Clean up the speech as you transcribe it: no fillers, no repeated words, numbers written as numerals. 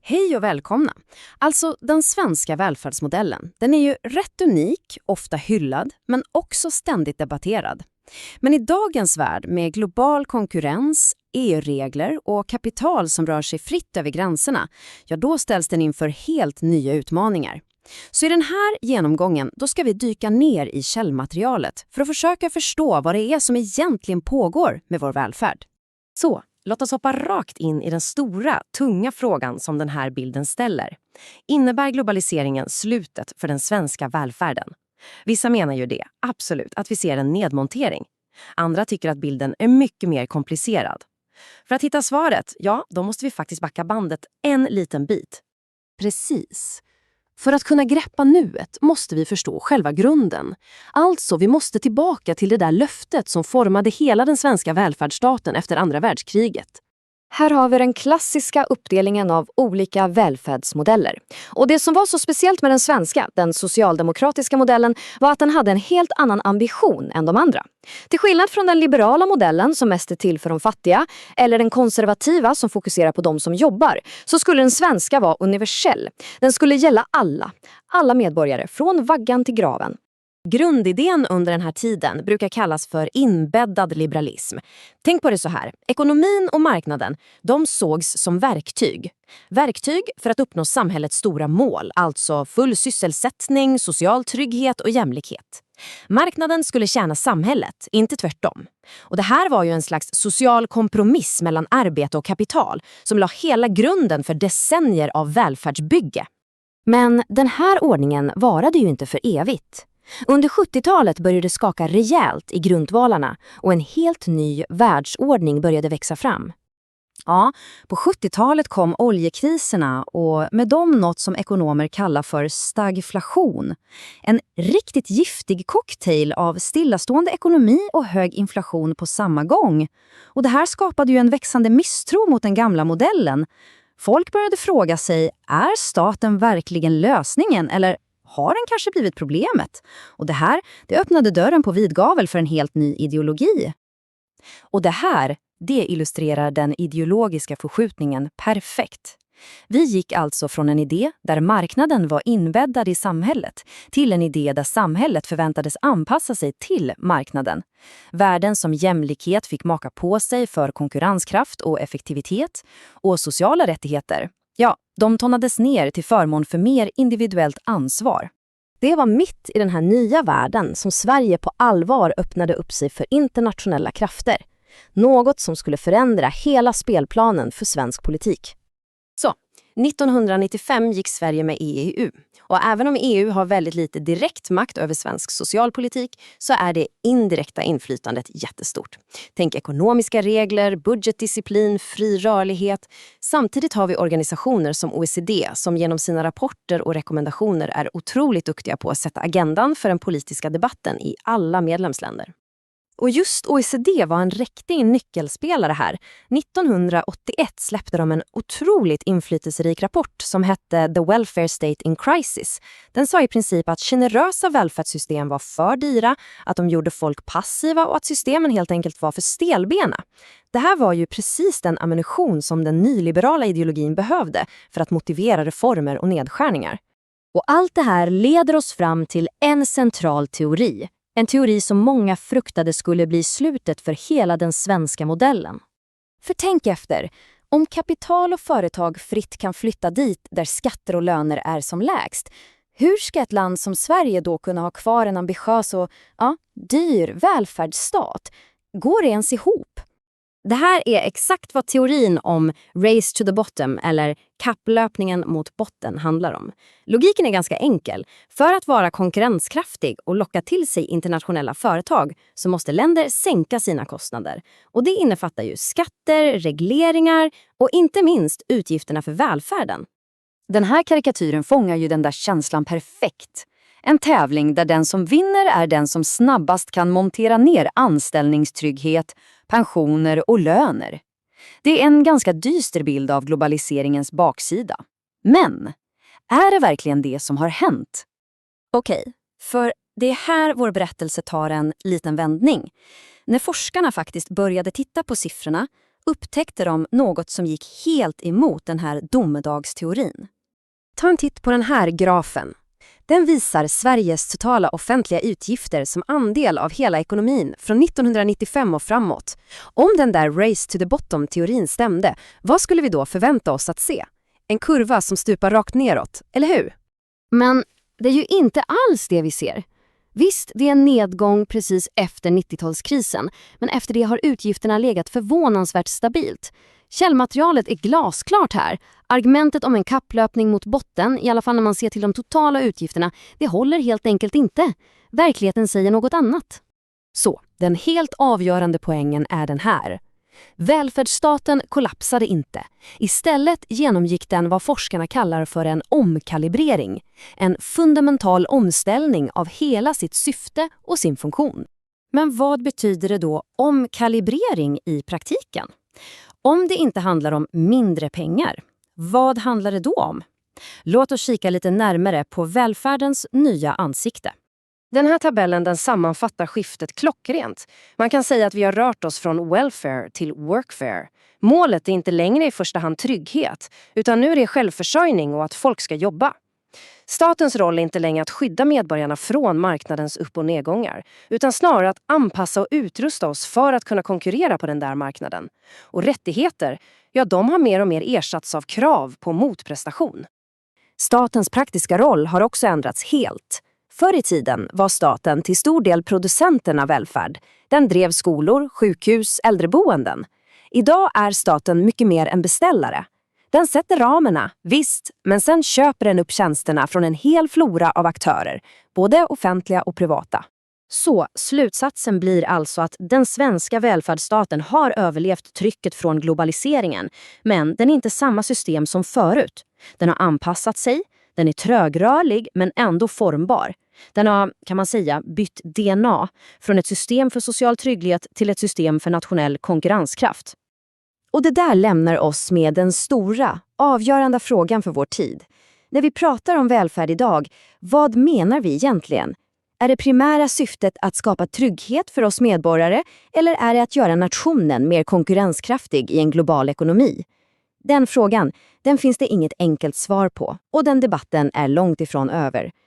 Hej och välkomna! Alltså, den svenska välfärdsmodellen, den är ju rätt unik, ofta hyllad, men också ständigt debatterad. Men i dagens värld med global konkurrens, EU-regler och kapital som rör sig fritt över gränserna, ja då ställs den inför helt nya utmaningar. Så i den här genomgången då ska vi dyka ner i källmaterialet för att försöka förstå vad det är som egentligen pågår med vår välfärd. Så, låt oss hoppa rakt in i den stora, tunga frågan som den här bilden ställer. Innebär globaliseringen slutet för den svenska välfärden? Vissa menar ju det, absolut, att vi ser en nedmontering. Andra tycker att bilden är mycket mer komplicerad. För att hitta svaret, ja, då måste vi faktiskt backa bandet en liten bit. Precis. För att kunna greppa nuet måste vi förstå själva grunden. Alltså, vi måste tillbaka till det där löftet som formade hela den svenska välfärdsstaten efter andra världskriget. Här har vi den klassiska uppdelningen av olika välfärdsmodeller. Och det som var så speciellt med den svenska, den socialdemokratiska modellen, var att den hade en helt annan ambition än de andra. Till skillnad från den liberala modellen som mest är till för de fattiga, eller den konservativa som fokuserar på de som jobbar, så skulle den svenska vara universell. Den skulle gälla alla medborgare, från vaggan till graven. Grundidén under den här tiden brukar kallas för inbäddad liberalism. Tänk på det så här. Ekonomin och marknaden, de sågs som verktyg. Verktyg för att uppnå samhällets stora mål, alltså full sysselsättning, social trygghet och jämlikhet. Marknaden skulle tjäna samhället, inte tvärtom. Och det här var ju en slags social kompromiss mellan arbete och kapital som la hela grunden för decennier av välfärdsbygge. Men den här ordningen varade ju inte för evigt. Under 70-talet började det skaka rejält i grundvalarna och en helt ny världsordning började växa fram. Ja, på 70-talet kom oljekriserna och med dem något som ekonomer kallar för stagflation. En riktigt giftig cocktail av stillastående ekonomi och hög inflation på samma gång. Och det här skapade ju en växande misstro mot den gamla modellen. Folk började fråga sig, är staten verkligen lösningen eller har den kanske blivit problemet? Och det öppnade dörren på vid gavel för en helt ny ideologi. Och det illustrerar den ideologiska förskjutningen perfekt. Vi gick alltså från en idé där marknaden var inbäddad i samhället till en idé där samhället förväntades anpassa sig till marknaden. Värden som jämlikhet fick maka på sig för konkurrenskraft och effektivitet och sociala rättigheter. Ja, de tonades ner till förmån för mer individuellt ansvar. Det var mitt i den här nya världen som Sverige på allvar öppnade upp sig för internationella krafter. Något som skulle förändra hela spelplanen för svensk politik. Så, 1995 gick Sverige med i EU. Och även om EU har väldigt lite direkt makt över svensk socialpolitik så är det indirekta inflytandet jättestort. Tänk ekonomiska regler, budgetdisciplin, fri rörlighet. Samtidigt har vi organisationer som OECD som genom sina rapporter och rekommendationer är otroligt duktiga på att sätta agendan för den politiska debatten i alla medlemsländer. Och just OECD var en riktig nyckelspelare här. 1981 släppte de en otroligt inflytelserik rapport som hette The Welfare State in Crisis. Den sa i princip att generösa välfärdssystem var för dyra, att de gjorde folk passiva och att systemen helt enkelt var för stelbena. Det här var ju precis den ammunition som den nyliberala ideologin behövde för att motivera reformer och nedskärningar. Och allt det här leder oss fram till en central teori. En teori som många fruktade skulle bli slutet för hela den svenska modellen. För tänk efter, om kapital och företag fritt kan flytta dit där skatter och löner är som lägst, hur ska ett land som Sverige då kunna ha kvar en ambitiös och dyr välfärdsstat? Går det ens ihop? Det här är exakt vad teorin om race to the bottom eller kapplöpningen mot botten handlar om. Logiken är ganska enkel. För att vara konkurrenskraftig och locka till sig internationella företag så måste länder sänka sina kostnader. Och det innefattar ju skatter, regleringar och inte minst utgifterna för välfärden. Den här karikatyren fångar ju den där känslan perfekt. En tävling där den som vinner är den som snabbast kan montera ner anställningstrygghet, pensioner och löner. Det är en ganska dyster bild av globaliseringens baksida. Men är det verkligen det som har hänt? Okej, för det är här vår berättelse tar en liten vändning. När forskarna faktiskt började titta på siffrorna upptäckte de något som gick helt emot den här domedagsteorin. Ta en titt på den här grafen. Den visar Sveriges totala offentliga utgifter som andel av hela ekonomin från 1995 och framåt. Om den där race to the bottom-teorin stämde, vad skulle vi då förvänta oss att se? En kurva som stupar rakt neråt, eller hur? Men det är ju inte alls det vi ser. Visst, det är en nedgång precis efter 90-talskrisen, men efter det har utgifterna legat förvånansvärt stabilt. Källmaterialet är glasklart här. Argumentet om en kapplöpning mot botten, i alla fall när man ser till de totala utgifterna, det håller helt enkelt inte. Verkligheten säger något annat. Så, den helt avgörande poängen är den här. Välfärdsstaten kollapsade inte. Istället genomgick den vad forskarna kallar för en omkalibrering. En fundamental omställning av hela sitt syfte och sin funktion. Men vad betyder det då omkalibrering i praktiken? Om det inte handlar om mindre pengar, vad handlar det då om? Låt oss kika lite närmare på välfärdens nya ansikte. Den här tabellen den sammanfattar skiftet klockrent. Man kan säga att vi har rört oss från welfare till workfare. Målet är inte längre i första hand trygghet, utan nu är det självförsörjning och att folk ska jobba. Statens roll är inte längre att skydda medborgarna från marknadens upp- och nedgångar, utan snarare att anpassa och utrusta oss för att kunna konkurrera på den där marknaden. Och rättigheter, ja, de har mer och mer ersatts av krav på motprestation. Statens praktiska roll har också ändrats helt. Förr i tiden var staten till stor del producenten av välfärd. Den drev skolor, sjukhus, äldreboenden. Idag är staten mycket mer en beställare. Den sätter ramarna, visst, men sen köper den upp tjänsterna från en hel flora av aktörer, både offentliga och privata. Så slutsatsen blir alltså att den svenska välfärdsstaten har överlevt trycket från globaliseringen, men den är inte samma system som förut. Den har anpassat sig, den är trögrörlig men ändå formbar. Den har, kan man säga, bytt DNA från ett system för social trygghet till ett system för nationell konkurrenskraft. Och det där lämnar oss med den stora, avgörande frågan för vår tid. När vi pratar om välfärd idag, vad menar vi egentligen? Är det primära syftet att skapa trygghet för oss medborgare eller är det att göra nationen mer konkurrenskraftig i en global ekonomi? Den frågan, den finns det inget enkelt svar på och den debatten är långt ifrån över.